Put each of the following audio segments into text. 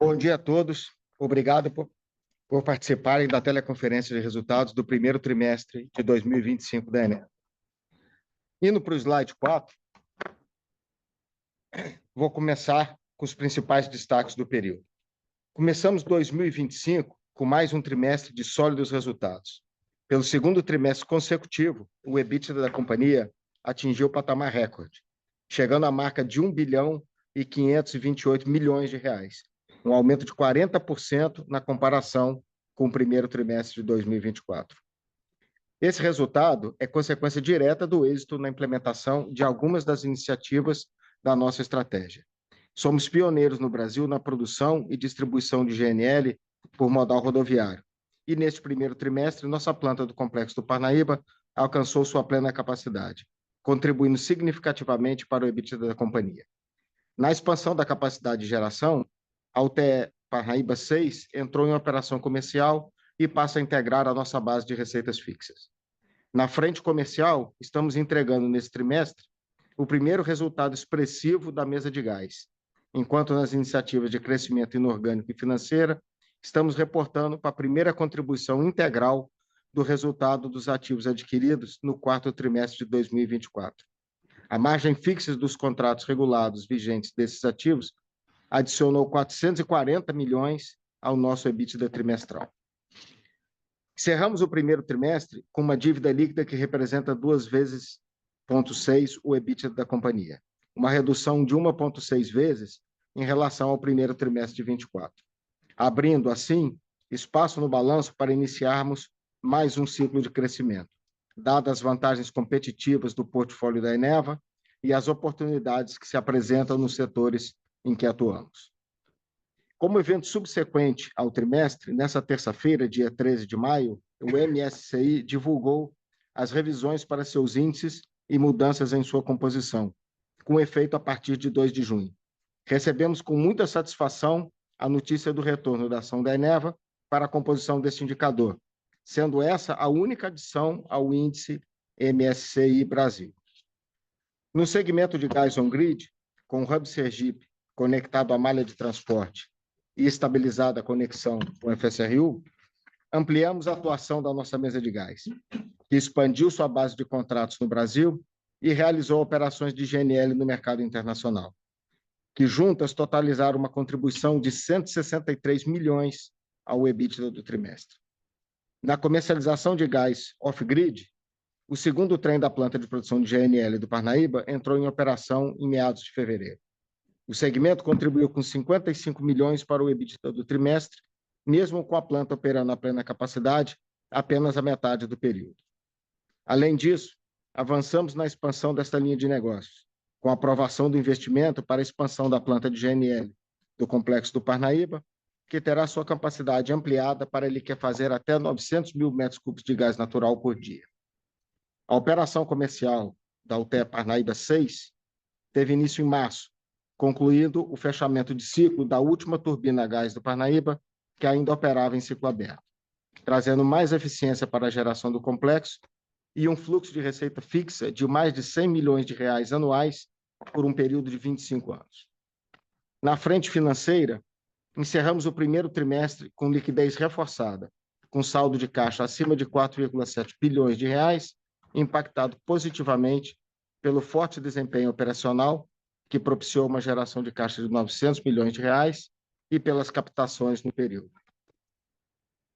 Bom dia a todos. Obrigado por participarem da teleconferência de resultados do primeiro trimestre de 2025 da Eneva. Indo para o slide 4, vou começar com os principais destaques do período. Começamos 2025 com mais um trimestre de sólidos resultados. Pelo segundo trimestre consecutivo, o EBITDA da companhia atingiu o patamar recorde, chegando à marca de 1 bilhão e 528 milhões de reais, um aumento de 40% na comparação com o primeiro trimestre de 2024. Esse resultado é consequência direta do êxito na implementação de algumas das iniciativas da nossa estratégia. Somos pioneiros no Brasil na produção e distribuição de GNL por modal rodoviário. E neste primeiro trimestre, nossa planta do Complexo do Parnaíba alcançou sua plena capacidade, contribuindo significativamente para o EBITDA da companhia. Na expansão da capacidade de geração, a UTE Parnaíba 6 entrou em operação comercial e passa a integrar a nossa base de receitas fixas. Na frente comercial, estamos entregando nesse trimestre o primeiro resultado expressivo da mesa de gás, enquanto nas iniciativas de crescimento inorgânico e financeira, estamos reportando para a primeira contribuição integral do resultado dos ativos adquiridos no quarto trimestre de 2024. A margem fixa dos contratos regulados vigentes desses ativos adicionou 440 milhões ao nosso EBITDA trimestral. Encerramos o primeiro trimestre com uma dívida líquida que representa 2 vezes 0,6 o EBITDA da companhia, uma redução de 1,6 vezes em relação ao primeiro trimestre de 24, abrindo, assim, espaço no balanço para iniciarmos mais um ciclo de crescimento, dadas as vantagens competitivas do portfólio da Eneva e as oportunidades que se apresentam nos setores em que atuamos. Como evento subsequente ao trimestre, nessa terça-feira, dia 13 de maio, o MSCI divulgou as revisões para seus índices e mudanças em sua composição, com efeito a partir de 2 de junho. Recebemos com muita satisfação a notícia do retorno da ação da Eneva para a composição deste indicador, sendo essa a única adição ao índice MSCI Brasil. No segmento de gás on-grid, com o Hub Sergipe conectado à malha de transporte e estabilizada a conexão com o FSRU, ampliamos a atuação da nossa mesa de gás, que expandiu sua base de contratos no Brasil e realizou operações de GNL no mercado internacional, que juntas totalizaram uma contribuição de 163 milhões ao EBITDA do trimestre. Na comercialização de gás off-grid, o segundo trem da planta de produção de GNL do Parnaíba entrou em operação em meados de fevereiro. O segmento contribuiu com 55 milhões para o EBITDA do trimestre, mesmo com a planta operando a plena capacidade apenas a metade do período. Além disso, avançamos na expansão desta linha de negócios, com a aprovação do investimento para a expansão da planta de GNL do Complexo do Parnaíba, que terá sua capacidade ampliada para ele quer fazer até 900 mil metros cúbicos de gás natural por dia. A operação comercial da UTE Parnaíba 6 teve início em março, concluindo o fechamento de ciclo da última turbina a gás do Parnaíba, que ainda operava em ciclo aberto, trazendo mais eficiência para a geração do complexo e um fluxo de receita fixa de mais de 100 milhões de reais anuais por um período de 25 anos. Na frente financeira, encerramos o primeiro trimestre com liquidez reforçada, com saldo de caixa acima de 4,7 bilhões de reais, impactado positivamente pelo forte desempenho operacional, que propiciou uma geração de caixa de 900 milhões de reais e pelas captações no período.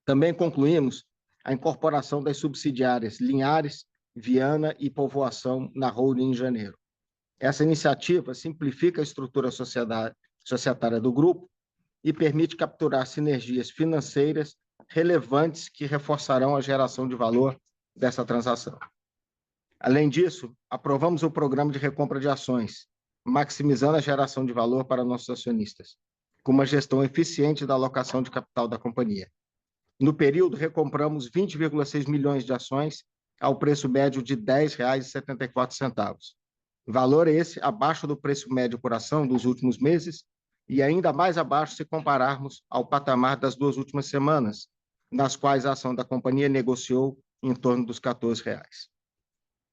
Também concluímos a incorporação das subsidiárias Linhares, Viana e Povoação na holding em janeiro. Essa iniciativa simplifica a estrutura societária do grupo e permite capturar sinergias financeiras relevantes que reforçarão a geração de valor dessa transação. Além disso, aprovamos o programa de recompra de ações, maximizando a geração de valor para nossos acionistas, com uma gestão eficiente da alocação de capital da companhia. No período, recompramos 20,6 milhões de ações ao preço médio de R$ 10,74. Valor esse abaixo do preço médio por ação dos últimos meses e ainda mais abaixo se compararmos ao patamar das 2 últimas semanas, nas quais a ação da companhia negociou em torno dos R$ 14.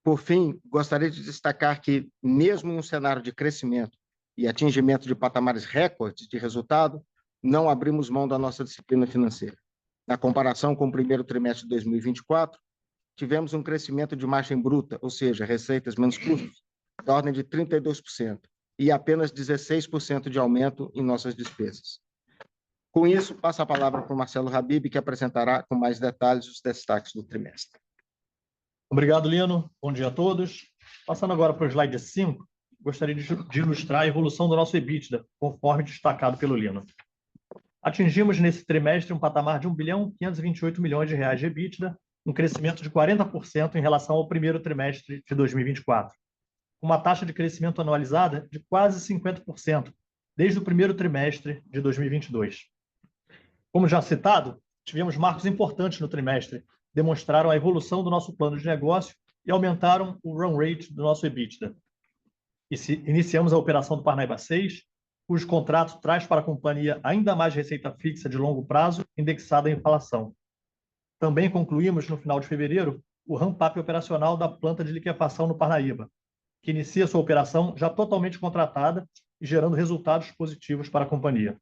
Por fim, gostaria de destacar que, mesmo em um cenário de crescimento e atingimento de patamares recordes de resultado, não abrimos mão da nossa disciplina financeira. Na comparação com o primeiro trimestre de 2024, tivemos um crescimento de margem bruta, ou seja, receitas menos custos, da ordem de 32%, e apenas 16% de aumento em nossas despesas. Com isso, passo a palavra para o Marcelo Habib, que apresentará com mais detalhes os destaques do trimestre. Obrigado, Lino. Bom dia a todos. Passando agora para o slide 5, gostaria de ilustrar a evolução do nosso EBITDA, conforme destacado pelo Lino. Atingimos nesse trimestre um patamar de R$ 1.528 bilhões de EBITDA, um crescimento de 40% em relação ao primeiro trimestre de 2024, uma taxa de crescimento anualizada de quase 50%, desde o primeiro trimestre de 2022. Como já citado, tivemos marcos importantes no trimestre, demonstraram a evolução do nosso plano de negócio e aumentaram o run rate do nosso EBITDA. Iniciamos a operação do Parnaíba 6, cujo contrato traz para a companhia ainda mais receita fixa de longo prazo, indexada à inflação. Também concluímos, no final de fevereiro, o ramp-up operacional da planta de liquefação no Parnaíba, que inicia sua operação já totalmente contratada e gerando resultados positivos para a companhia.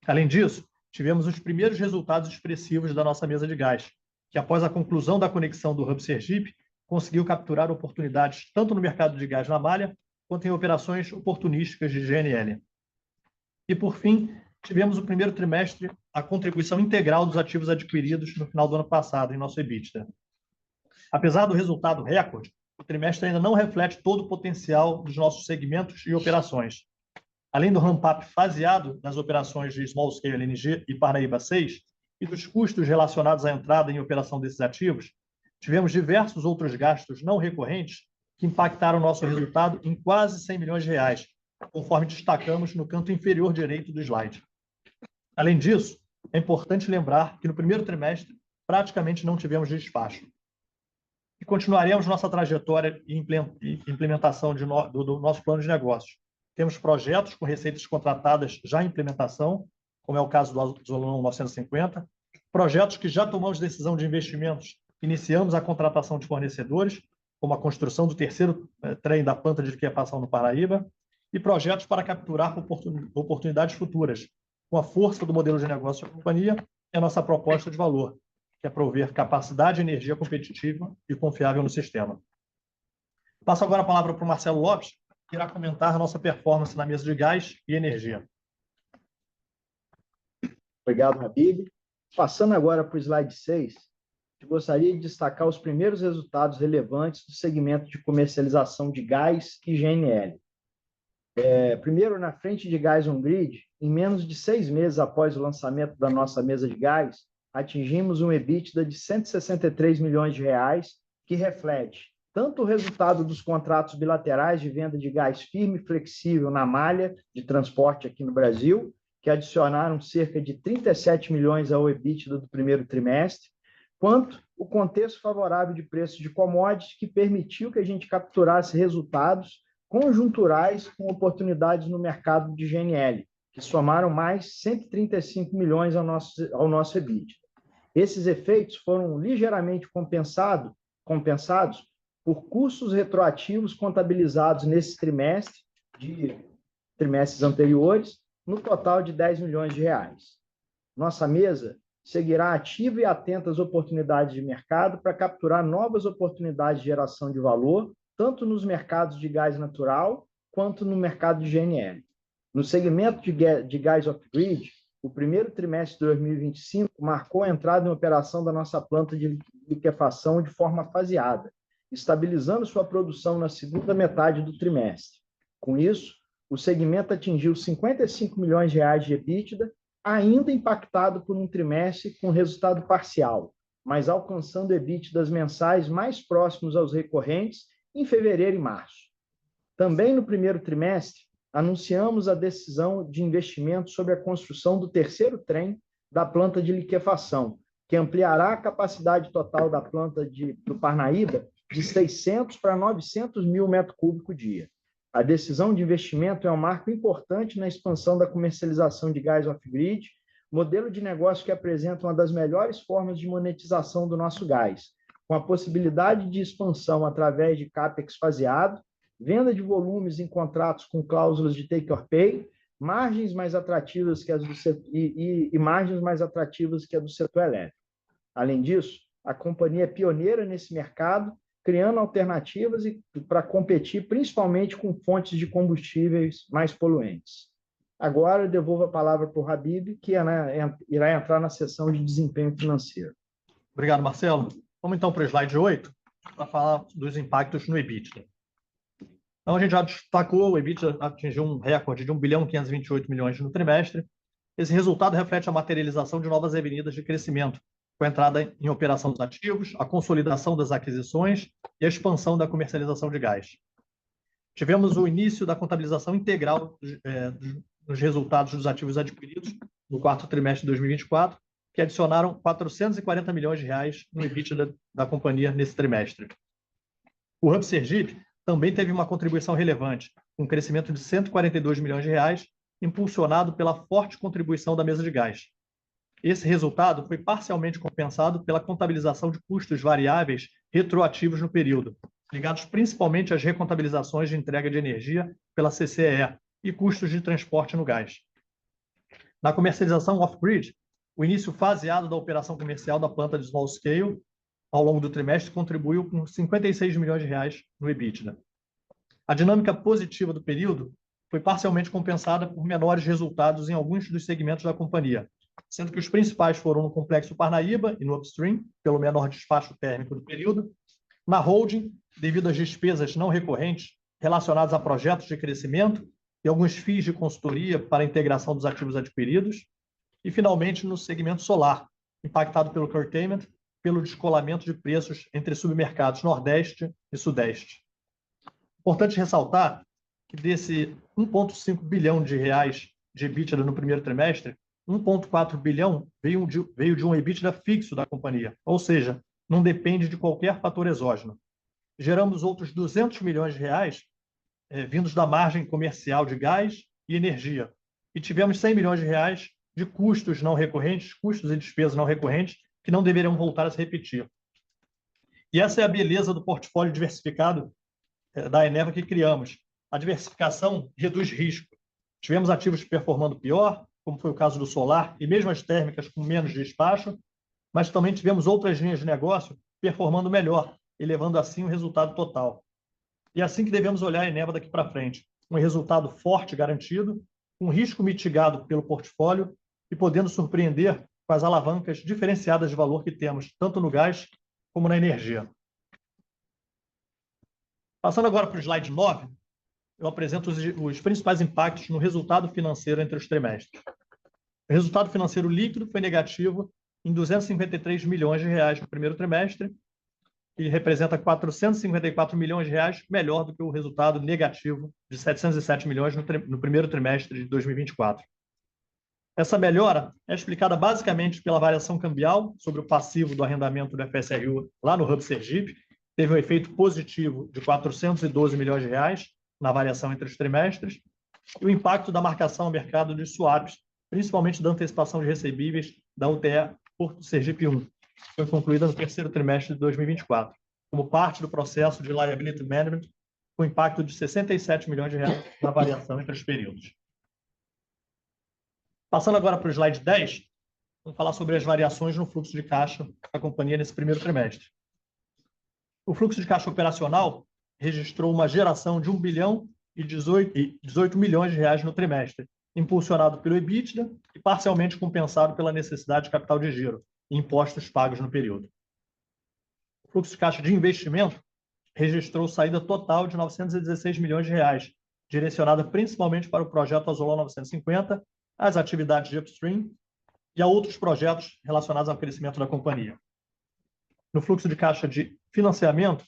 Além disso, tivemos os primeiros resultados expressivos da nossa mesa de gás, que após a conclusão da conexão do Hub Sergipe, conseguiu capturar oportunidades tanto no mercado de gás na malha, quanto em operações oportunísticas de GNL. E, por fim, tivemos o primeiro trimestre a contribuição integral dos ativos adquiridos no final do ano passado em nosso EBITDA. Apesar do resultado recorde, o trimestre ainda não reflete todo o potencial dos nossos segmentos e operações. Além do ramp-up faseado das operações de Small Scale LNG e Parnaíba 6 e dos custos relacionados à entrada em operação desses ativos, tivemos diversos outros gastos não recorrentes que impactaram o nosso resultado em quase R$ 100 milhões, conforme destacamos no canto inferior direito do slide. Além disso, é importante lembrar que no primeiro trimestre praticamente não tivemos despacho. E continuaremos nossa trajetória e implementação do nosso plano de negócios. Temos projetos com receitas contratadas já em implementação, como é o caso do Azulão 950, projetos que já tomamos decisão de investimentos, iniciamos a contratação de fornecedores, como a construção do terceiro trem da planta de liquefação no Parnaíba, e projetos para capturar oportunidades futuras. Com a força do modelo de negócio da companhia, é a nossa proposta de valor, que é prover capacidade de energia competitiva e confiável no sistema. Passo agora a palavra para o Marcelo Lopes, que irá comentar a nossa performance na mesa de gás e energia. Obrigado, Habib. Passando agora para o slide 6, eu gostaria de destacar os primeiros resultados relevantes do segmento de comercialização de gás e GNL. Primeiro, na frente de gás on-grid, em menos de 6 meses após o lançamento da nossa mesa de gás, atingimos um EBITDA de R$ 163 milhões, que reflete tanto o resultado dos contratos bilaterais de venda de gás firme e flexível na malha de transporte aqui no Brasil, que adicionaram cerca de 37 milhões ao EBITDA do primeiro trimestre, quanto o contexto favorável de preços de commodities, que permitiu que a gente capturasse resultados conjunturais com oportunidades no mercado de GNL, que somaram mais 135 milhões ao nosso EBITDA. Esses efeitos foram ligeiramente compensados por custos retroativos contabilizados nesse trimestre, de trimestres anteriores, no total de R$ 10 milhões. Nossa mesa seguirá ativa e atenta às oportunidades de mercado para capturar novas oportunidades de geração de valor, tanto nos mercados de gás natural quanto no mercado de GNL. No segmento de gás off-grid, o primeiro trimestre de 2025 marcou a entrada em operação da nossa planta de liquefação de forma faseada, estabilizando sua produção na segunda metade do trimestre. Com isso, o segmento atingiu R$ 55 milhões de EBITDA, ainda impactado por um trimestre com resultado parcial, mas alcançando EBITDAs mensais mais próximos aos recorrentes em fevereiro e março. Também no primeiro trimestre, anunciamos a decisão de investimento sobre a construção do terceiro trem da planta de liquefação, que ampliará a capacidade total da planta do Parnaíba de 600 para 900 mil metros cúbicos dia. A decisão de investimento é um marco importante na expansão da comercialização de gás off-grid, modelo de negócio que apresenta uma das melhores formas de monetização do nosso gás, com a possibilidade de expansão através de CAPEX faseado, venda de volumes em contratos com cláusulas de take-or-pay, margens mais atrativas que as do setor, e margens mais atrativas que a do setor elétrico. Além disso, a companhia é pioneira nesse mercado, criando alternativas para competir principalmente com fontes de combustíveis mais poluentes. Agora eu devolvo a palavra para o Habib, que irá entrar na sessão de desempenho financeiro. Obrigado, Marcelo. Vamos então para o slide 8, para falar dos impactos no EBITDA. Então, a gente já destacou, o EBITDA atingiu um recorde de 1.528 bilhões no trimestre. Esse resultado reflete a materialização de novas avenidas de crescimento, com a entrada em operação dos ativos, a consolidação das aquisições e a expansão da comercialização de gás. Tivemos o início da contabilização integral dos resultados dos ativos adquiridos no quarto trimestre de 2024, que adicionaram 440 milhões de reais no EBITDA da companhia nesse trimestre. O Hub Sergipe também teve uma contribuição relevante, com um crescimento de 142 milhões de reais, impulsionado pela forte contribuição da mesa de gás. Esse resultado foi parcialmente compensado pela contabilização de custos variáveis retroativos no período, ligados principalmente às recontabilizações de entrega de energia pela CCEE e custos de transporte no gás. Na comercialização off-grid, o início faseado da operação comercial da planta de small scale ao longo do trimestre contribuiu com 56 milhões de reais no EBITDA. A dinâmica positiva do período foi parcialmente compensada por menores resultados em alguns dos segmentos da companhia, sendo que os principais foram no Complexo Parnaíba e no Upstream, pelo menor despacho térmico do período, na holding, devido às despesas não recorrentes relacionadas a projetos de crescimento e alguns FIIs de consultoria para a integração dos ativos adquiridos, e, finalmente, no segmento solar, impactado pelo curtailment, pelo descolamento de preços entre submercados Nordeste e Sudeste. Importante ressaltar que desse 1,5 bilhão de reais de EBITDA no primeiro trimestre, 1,4 bilhão veio de um EBITDA fixo da companhia, ou seja, não depende de qualquer fator exógeno. Geramos outros 200 milhões de reais vindos da margem comercial de gás e energia. E tivemos 100 milhões de reais de custos não recorrentes, custos e despesas não recorrentes, que não deverão voltar a se repetir. E essa é a beleza do portfólio diversificado da Eneva que criamos. A diversificação reduz risco. Tivemos ativos performando pior, como foi o caso do solar, e mesmo as térmicas com menos despacho, mas também tivemos outras linhas de negócio performando melhor, elevando assim o resultado total. E é assim que devemos olhar a Eneva daqui para frente. Um resultado forte garantido, um risco mitigado pelo portfólio e podendo surpreender com as alavancas diferenciadas de valor que temos, tanto no gás como na energia. Passando agora para o slide 9, eu apresento os principais impactos no resultado financeiro entre os trimestres. O resultado financeiro líquido foi negativo em 253 milhões de reais no primeiro trimestre, que representa 454 milhões de reais, melhor do que o resultado negativo de 707 milhões no primeiro trimestre de 2024. Essa melhora é explicada basicamente pela variação cambial sobre o passivo do arrendamento do FSRU lá no Hub Sergipe, teve um efeito positivo de 412 milhões de reais na variação entre os trimestres, e o impacto da marcação ao mercado de swaps, principalmente da antecipação de recebíveis da UTE Porto Sergipe 1, que foi concluída no terceiro trimestre de 2024, como parte do processo de liability management, com impacto de 67 milhões de reais na variação entre os períodos. Passando agora para o slide 10, vamos falar sobre as variações no fluxo de caixa da companhia nesse primeiro trimestre. O fluxo de caixa operacional registrou uma geração de 1 bilhão e 18 milhões de reais no trimestre, impulsionado pelo EBITDA e parcialmente compensado pela necessidade de capital de giro e impostos pagos no período. O fluxo de caixa de investimento registrou saída total de 916 milhões de reais, direcionada principalmente para o projeto Azulão 950, as atividades de upstream e a outros projetos relacionados ao crescimento da companhia. No fluxo de caixa de financiamento,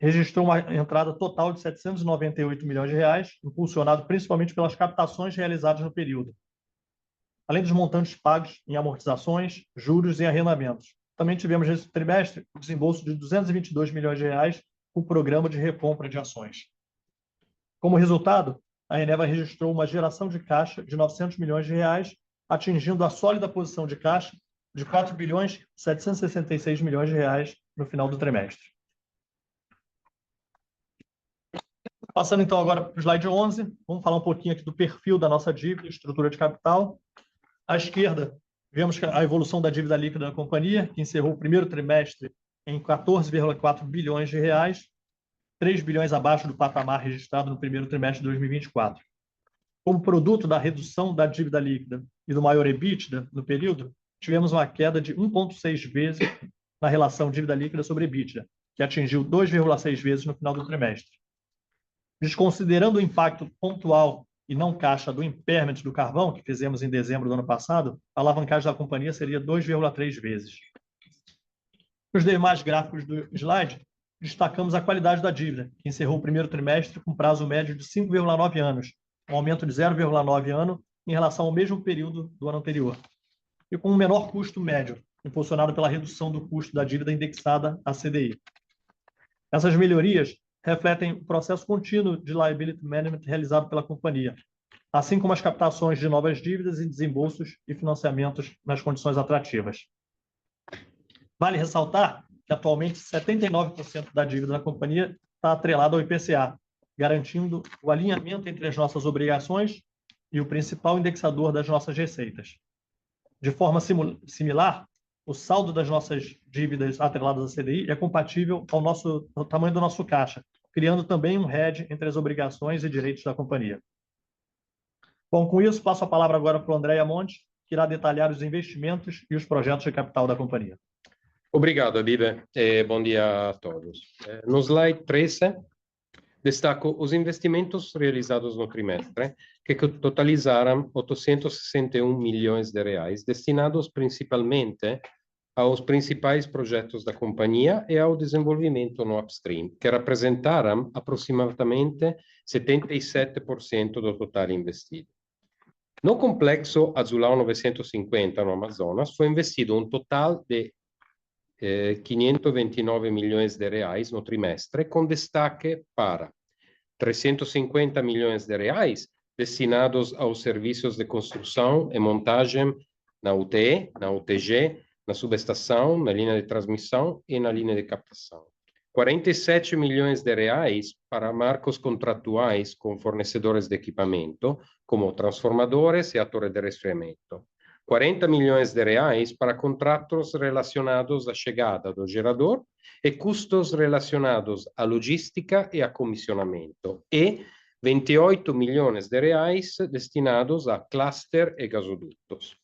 registrou uma entrada total de 798 milhões de reais, impulsionado principalmente pelas captações realizadas no período, além dos montantes pagos em amortizações, juros e arrendamentos. Também tivemos nesse trimestre o desembolso de 222 milhões de reais com o programa de recompra de ações. Como resultado, a Eneva registrou uma geração de caixa de 900 milhões de reais, atingindo a sólida posição de caixa de 4 bilhões 766 milhões de reais no final do trimestre. Passando então agora para o slide 11, vamos falar um pouquinho aqui do perfil da nossa dívida e estrutura de capital. À esquerda, vemos a evolução da dívida líquida da companhia, que encerrou o primeiro trimestre em 14,4 bilhões de reais, 3 bilhões abaixo do patamar registrado no primeiro trimestre de 2024. Como produto da redução da dívida líquida e do maior EBITDA no período, tivemos uma queda de 1,6 vezes na relação dívida líquida sobre EBITDA, que atingiu 2,6 vezes no final do trimestre. Desconsiderando o impacto pontual e não caixa do impairment do carvão, que fizemos em dezembro do ano passado, a alavancagem da companhia seria 2,3 vezes. Nos demais gráficos do slide, destacamos a qualidade da dívida, que encerrou o primeiro trimestre com prazo médio de 5,9 anos, um aumento de 0,9 ano em relação ao mesmo período do ano anterior, e com um menor custo médio, impulsionado pela redução do custo da dívida indexada à CDI. Essas melhorias refletem o processo contínuo de liability management realizado pela companhia, assim como as captações de novas dívidas e desembolsos e financiamentos nas condições atrativas. Vale ressaltar que, atualmente, 79% da dívida da companhia está atrelada ao IPCA, garantindo o alinhamento entre as nossas obrigações e o principal indexador das nossas receitas. De forma similar, o saldo das nossas dívidas atreladas à CDI é compatível ao tamanho do nosso caixa, criando também um hedge entre as obrigações e direitos da companhia. Bom, com isso, passo a palavra agora para o André Monte, que irá detalhar os investimentos e os projetos de capital da companhia. Obrigado, Abibe, e bom dia a todos. No slide 13, destaco os investimentos realizados no trimestre, que totalizaram 861 milhões de reais, destinados principalmente aos principais projetos da companhia e ao desenvolvimento no upstream, que representaram aproximadamente 77% do total investido. No complexo Azulão 950, no Amazonas, foi investido um total de 529 milhões de reais no trimestre, com destaque para 350 milhões de reais destinados aos serviços de construção e montagem na UTE, na UTG, na subestação, na linha de transmissão e na linha de captação. 47 milhões de reais para marcos contratuais com fornecedores de equipamento, como transformadores e atores de resfriamento. 40 milhões de reais para contratos relacionados à chegada do gerador e custos relacionados à logística e a comissionamento, e 28 milhões de reais destinados a cluster e gasodutos.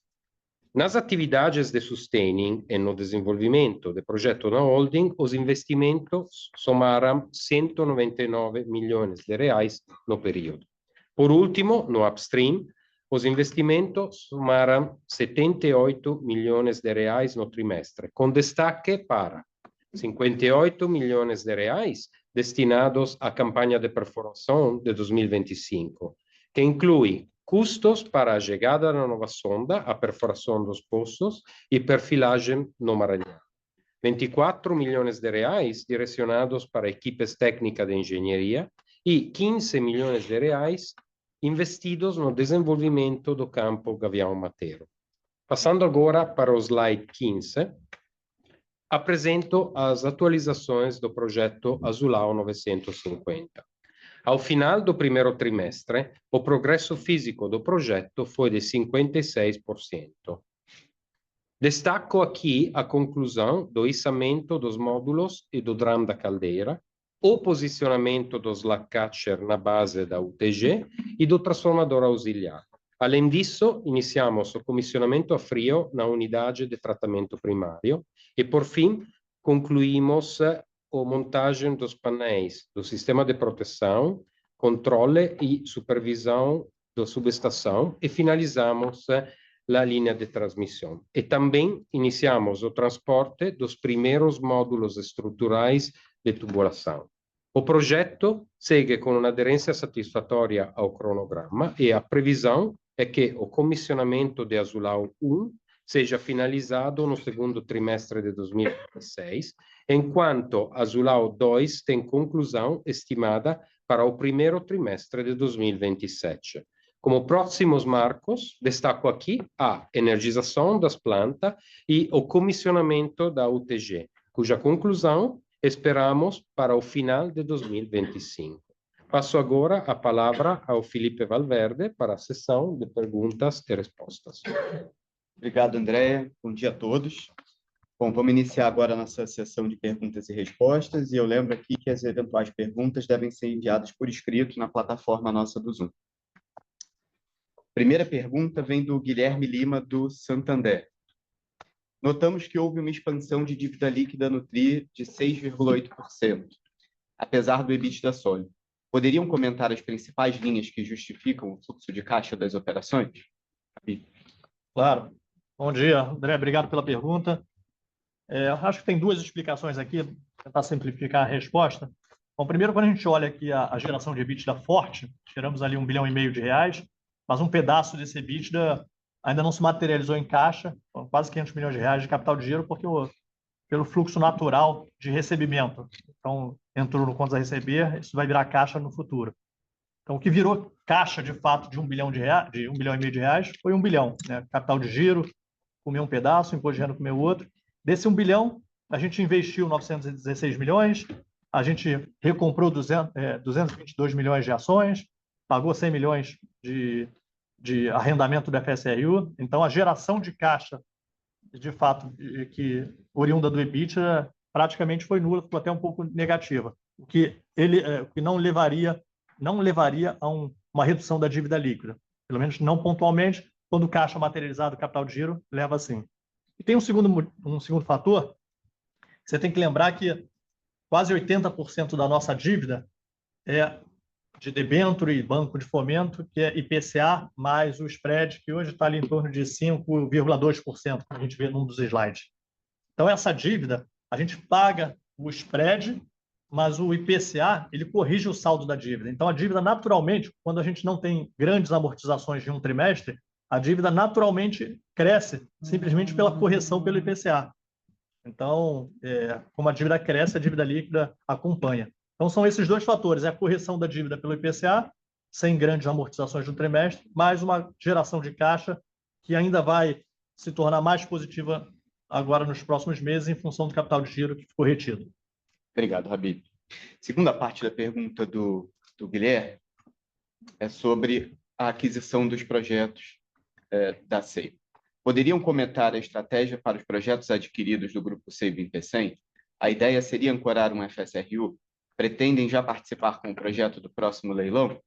Nas atividades de sustaining e no desenvolvimento do projeto na holding, os investimentos somaram 199 milhões de reais no período. Por último, no upstream, os investimentos somaram 78 milhões de reais no trimestre, com destaque para 58 milhões de reais destinados à campanha de perfuração de 2025, que inclui custos para a chegada da nova sonda, a perfuração dos poços e perfilagem no Maranhão. 24 milhões de reais direcionados para equipes técnicas de engenharia e 15 milhões de reais investidos no desenvolvimento do campo Gavião Mateiro. Passando agora para o slide 15, apresento as atualizações do projeto Azulão 950. Ao final do primeiro trimestre, o progresso físico do projeto foi de 56%. Destaco aqui a conclusão do içamento dos módulos e do drum da caldeira, o posicionamento do slack catcher na base da UTG e do transformador auxiliar. Além disso, iniciamos o comissionamento a frio na unidade de tratamento primário e, por fim, concluímos a montagem dos painéis do sistema de proteção, controle e supervisão da subestação e finalizamos a linha de transmissão. E também iniciamos o transporte dos primeiros módulos estruturais de tubulação. O projeto segue com uma aderência satisfatória ao cronograma e a previsão é que o comissionamento de Azulão 1 seja finalizado no segundo trimestre de 2026, enquanto Azulão 2 tem conclusão estimada para o primeiro trimestre de 2027. Como próximos marcos, destaco aqui a energização das plantas e o comissionamento da UTG, cuja conclusão esperamos para o final de 2025. Passo agora a palavra ao Felipe Valverde para a sessão de perguntas e respostas. Obrigado, Andréia. Bom dia a todos. Bom, vamos iniciar agora a nossa sessão de perguntas e respostas, e eu lembro aqui que as eventuais perguntas devem ser enviadas por escrito na plataforma nossa do Zoom. Primeira pergunta vem do Guilherme Lima, do Santander. Notamos que houve uma expansão de dívida líquida no TRI de 6,8%, apesar do EBITDA sólido. Poderiam comentar as principais linhas que justificam o fluxo de caixa das operações? Claro. Bom dia, André. Obrigado pela pergunta. Acho que tem duas explicações aqui, vou tentar simplificar a resposta. Bom, primeiro, quando a gente olha aqui a geração de EBITDA forte, geramos ali R$1,5 bilhão, mas um pedaço desse EBITDA ainda não se materializou em caixa, quase R$500 milhões de capital de giro, porque pelo fluxo natural de recebimento. Então, entrou no contas a receber, isso vai virar caixa no futuro. Então, o que virou caixa, de fato, de R$1 bilhão, de R$1,5 bilhão, foi R$1 bilhão, né? Capital de giro, comeu um pedaço, imposto de renda comeu outro. Desse 1 bilhão, a gente investiu 916 milhões, a gente recomprou 222 milhões de ações, pagou 100 milhões de arrendamento do FSRU. Então, a geração de caixa, de fato, que oriunda do EBITDA, praticamente foi nula, ficou até um pouco negativa, o que não levaria a uma redução da dívida líquida, pelo menos não pontualmente, quando o caixa materializado, capital de giro, leva assim. E tem um segundo fator, você tem que lembrar que quase 80% da nossa dívida é de debênture e banco de fomento, que é IPCA mais o spread, que hoje está ali em torno de 5,2%, como a gente vê num dos slides. Então, essa dívida, a gente paga o spread, mas o IPCA, ele corrige o saldo da dívida. Então, a dívida, naturalmente, quando a gente não tem grandes amortizações de um trimestre, a dívida naturalmente cresce, simplesmente pela correção pelo IPCA. Então, como a dívida cresce, a dívida líquida acompanha. Então, são esses dois fatores, a correção da dívida pelo IPCA, sem grandes amortizações de um trimestre, mais uma geração de caixa que ainda vai se tornar mais positiva agora nos próximos meses, em função do capital de giro que ficou retido. Obrigado, Rabi. Segunda parte da pergunta do Guilherme é sobre a aquisição dos projetos da SEI. Poderiam comentar a estratégia para os projetos adquiridos do Grupo SEI Pecém? A ideia seria ancorar um FSRU? Pretendem já participar com o projeto do próximo leilão?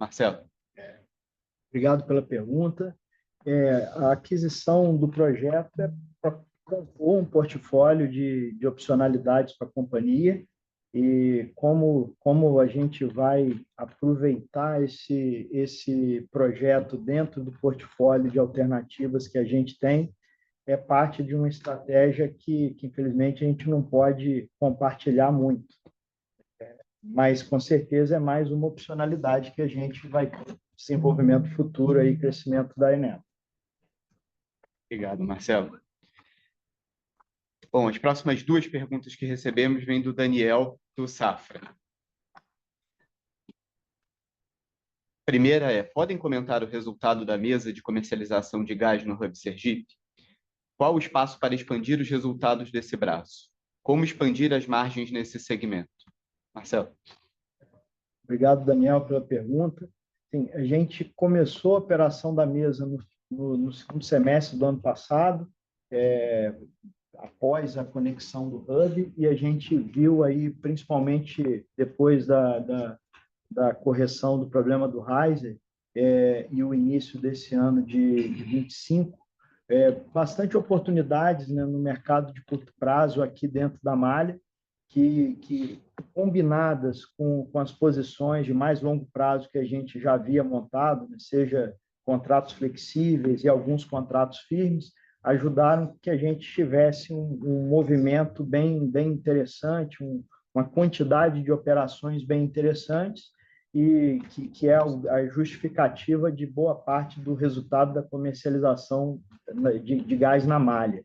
Marcelo. Obrigado pela pergunta. A aquisição do projeto é para compor um portfólio de opcionalidades para a companhia, e como a gente vai aproveitar esse projeto dentro do portfólio de alternativas que a gente tem, é parte de uma estratégia que infelizmente, a gente não pode compartilhar muito. Mas, com certeza, é mais uma opcionalidade que a gente vai ter desenvolvimento futuro e crescimento da Enel. Obrigado, Marcelo. Bom, as próximas duas perguntas que recebemos vêm do Daniel, do Safra. Primeira podem comentar o resultado da mesa de comercialização de gás no Hub Sergipe? Qual o espaço para expandir os resultados desse braço? Como expandir as margens nesse segmento? Marcelo. Obrigado, Daniel, pela pergunta. Sim, a gente começou a operação da mesa no segundo semestre do ano passado, após a conexão do Hub, e a gente viu aí, principalmente depois da correção do problema do Riser e o início desse ano de 25, bastante oportunidades, né, no mercado de curto prazo aqui dentro da malha, que combinadas com as posições de mais longo prazo que a gente já havia montado, né, seja contratos flexíveis e alguns contratos firmes, ajudaram que a gente tivesse um movimento bem interessante, uma quantidade de operações bem interessantes, e que é a justificativa de boa parte do resultado da comercialização de gás na malha.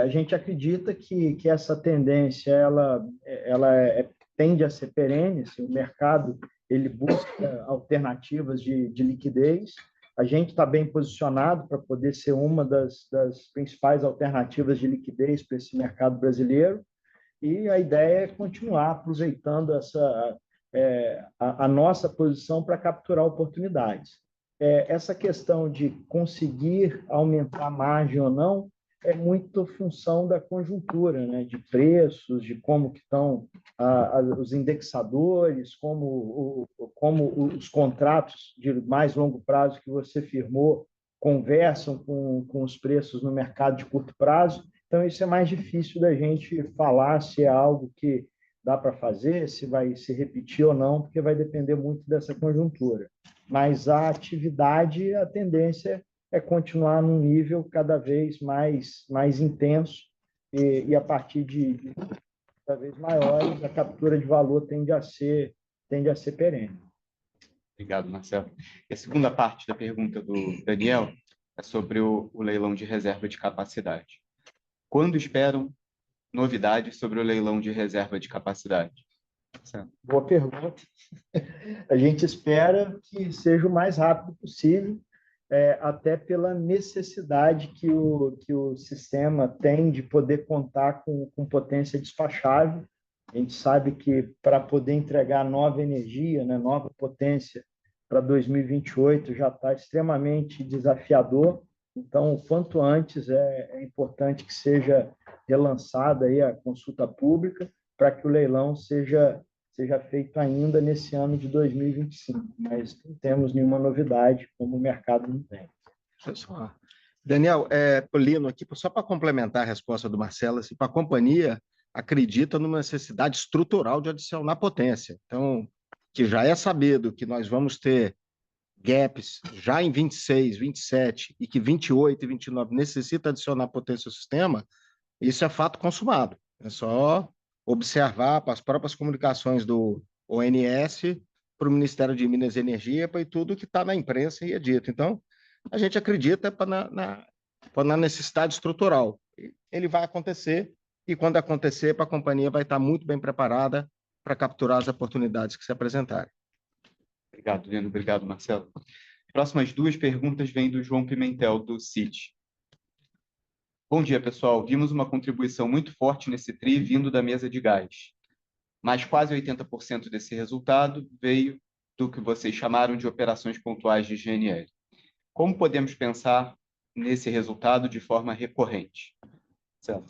A gente acredita que essa tendência ela tende a ser perene. O mercado ele busca alternativas de liquidez. A gente está bem posicionado para poder ser uma das principais alternativas de liquidez para esse mercado brasileiro, e a ideia é continuar aproveitando a nossa posição para capturar oportunidades. Essa questão de conseguir aumentar a margem ou não é muito função da conjuntura, né? De preços, de como que estão os indexadores, como os contratos de mais longo prazo que você firmou conversam com os preços no mercado de curto prazo. Então, isso é mais difícil da gente falar se é algo que dá para fazer, se vai se repetir ou não, porque vai depender muito dessa conjuntura. Mas a atividade, a tendência é continuar num nível cada vez mais intenso e a partir de cada vez maiores, a captura de valor tende a ser perene. Obrigado, Marcelo. E a segunda parte da pergunta do Daniel é sobre o leilão de reserva de capacidade. Quando esperam novidades sobre o leilão de reserva de capacidade? Marcelo. Boa pergunta. A gente espera que seja o mais rápido possível, até pela necessidade que o sistema tem de poder contar com potência despachável. A gente sabe que para poder entregar nova energia, né, nova potência para 2028 já está extremamente desafiador. Então, o quanto antes é importante que seja relançada aí a consulta pública para que o leilão seja feito ainda nesse ano de 2025, mas não temos nenhuma novidade, como o mercado não tem. Daniel, Lino, aqui só para complementar a resposta do Marcelo, assim, para a companhia acredita numa necessidade estrutural de adicionar potência. Então, que já é sabido que nós vamos ter gaps já em 26, 27 e que 28 e 29 necessita adicionar potência ao sistema, isso é fato consumado. É só observar para as próprias comunicações do ONS, para o Ministério de Minas e Energia, para tudo que está na imprensa e é dito. Então, a gente acredita na necessidade estrutural. Ele vai acontecer e, quando acontecer, a companhia vai estar muito bem preparada para capturar as oportunidades que se apresentarem. Obrigado, Lino. Obrigado, Marcelo. Próximas duas perguntas vêm do João Pimentel, do Citi. Bom dia, pessoal. Vimos uma contribuição muito forte nesse TRI vindo da mesa de gás, mas quase 80% desse resultado veio do que vocês chamaram de operações pontuais de GNL. Como podemos pensar nesse resultado de forma recorrente? Marcelo.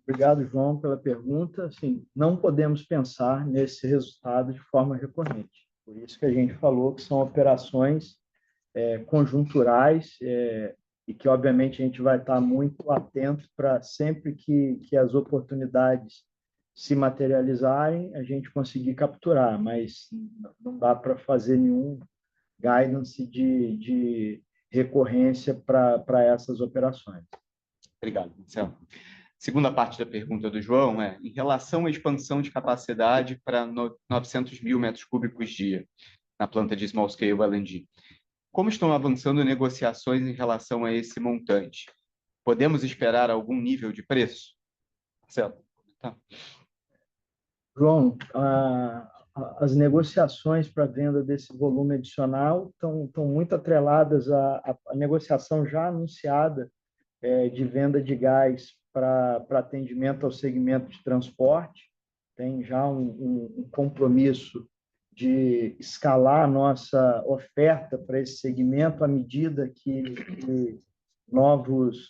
Obrigado, João, pela pergunta. Assim, não podemos pensar nesse resultado de forma recorrente. Por isso que a gente falou que são operações conjunturais e que, obviamente, a gente vai estar muito atento para sempre que as oportunidades se materializarem, a gente conseguir capturar, mas não dá para fazer nenhum guidance de recorrência para essas operações. Obrigado, Marcelo. Segunda parte da pergunta do João é em relação à expansão de capacidade para 900 mil metros cúbicos dia na planta de small scale LNG. Como estão avançando negociações em relação a esse montante? Podemos esperar algum nível de preço? Marcelo. Tá. João, as negociações para a venda desse volume adicional estão muito atreladas à negociação já anunciada de venda de gás para atendimento ao segmento de transporte. Tem já um compromisso de escalar a nossa oferta para esse segmento à medida que novos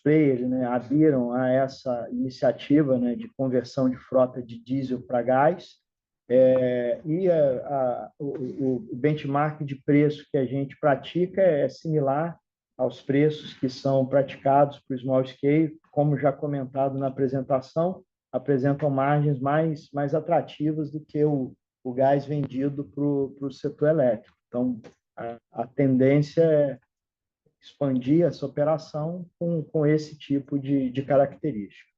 players, né, aderiram a essa iniciativa, né, de conversão de frota de diesel para gás. E o benchmark de preço que a gente pratica é similar aos preços que são praticados para o small scale, como já comentado na apresentação, apresentam margens mais atrativas do que o gás vendido para o setor elétrico. Então, a tendência é expandir essa operação com esse tipo de característica.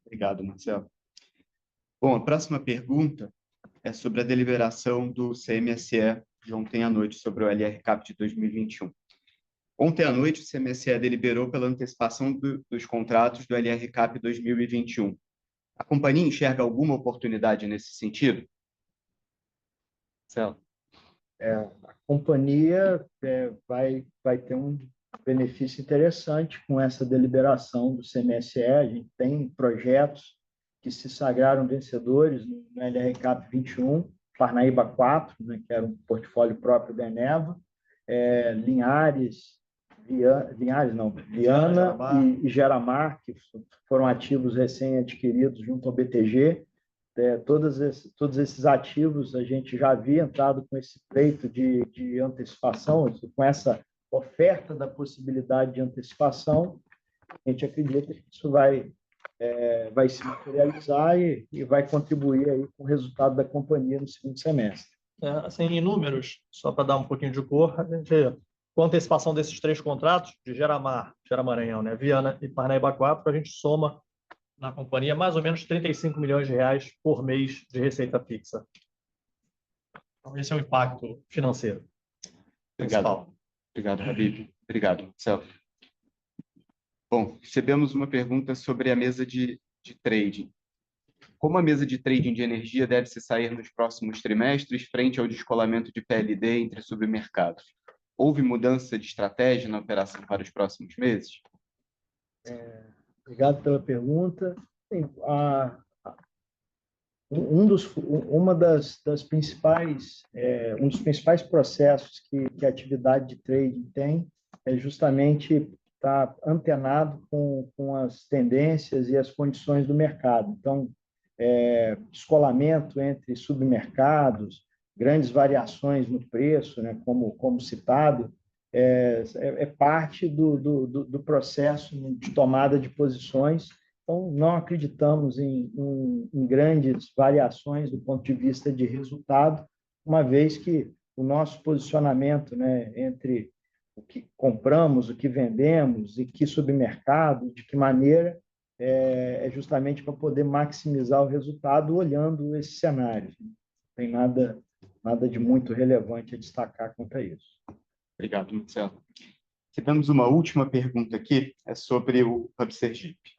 Obrigado, Marcelo. Bom, a próxima pergunta é sobre a deliberação do CMSE de ontem à noite sobre o LRCAP de 2021. Ontem à noite, o CMSE deliberou pela antecipação dos contratos do LRCAP 2021. A companhia enxerga alguma oportunidade nesse sentido? Marcelo. A companhia vai ter um benefício interessante com essa deliberação do CMSE. A gente tem projetos que se sagraram vencedores no LRCAP 21, Parnaíba 4, né, que era um portfólio próprio da Eneva, Viana e Geramar, que foram ativos recém-adquiridos junto ao BTG. Todos esses ativos a gente já havia entrado com esse pleito de antecipação, com essa oferta da possibilidade de antecipação. A gente acredita que isso vai se materializar e vai contribuir aí com o resultado da companhia no segundo semestre. Assim, em números, só para dar um pouquinho de cor, a gente, com a antecipação desses 3 contratos, de Maranhão, né, Viana e Parnaíba 4, a gente soma na companhia mais ou menos 35 milhões de reais por mês de receita fixa. Então, esse é o impacto financeiro principal. Obrigado, Habib. Obrigado, Marcelo. Bom, recebemos uma pergunta sobre a mesa de trading. Como a mesa de trading de energia deve se sair nos próximos trimestres frente ao descolamento de PLD entre submercados? Houve mudança de estratégia na operação para os próximos meses? Obrigado pela pergunta. Um dos principais processos que a atividade de trading tem é justamente estar antenado com as tendências e as condições do mercado. Então, descolamento entre submercados, grandes variações no preço, né, como citado, é parte do processo de tomada de posições. Então, não acreditamos em grandes variações do ponto de vista de resultado, uma vez que o nosso posicionamento, né, entre o que compramos, o que vendemos, e que submercado, de que maneira, é justamente para poder maximizar o resultado olhando esses cenários. Não tem nada de muito relevante a destacar quanto a isso. Obrigado, Marcelo. Tivemos uma última pergunta aqui, é sobre o Hub Sergipe.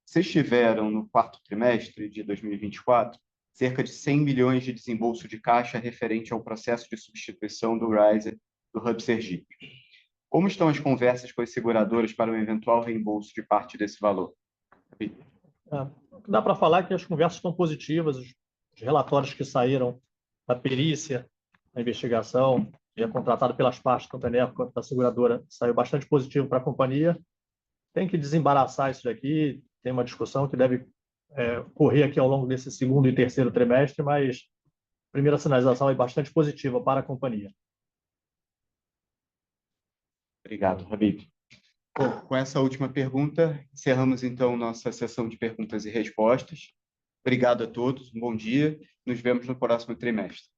Vocês tiveram, no 4º trimestre de 2024, cerca de 100 milhões de desembolso de caixa referente ao processo de substituição do riser do Hub Sergipe. Como estão as conversas com as seguradoras para um eventual reembolso de parte desse valor? Dá para falar que as conversas estão positivas, os relatórios que saíram da perícia, da investigação, que é contratado pelas partes, tanto da Eneva quanto da seguradora, saiu bastante positivo para a companhia. Tem que desembaraçar isso daqui, tem uma discussão que deve correr aqui ao longo desse 2º e 3º trimestre, mas a primeira sinalização é bastante positiva para a companhia. Obrigado, Habib. Bom, com essa última pergunta, encerramos então nossa sessão de perguntas e respostas. Obrigado a todos, um bom dia, nos vemos no próximo trimestre.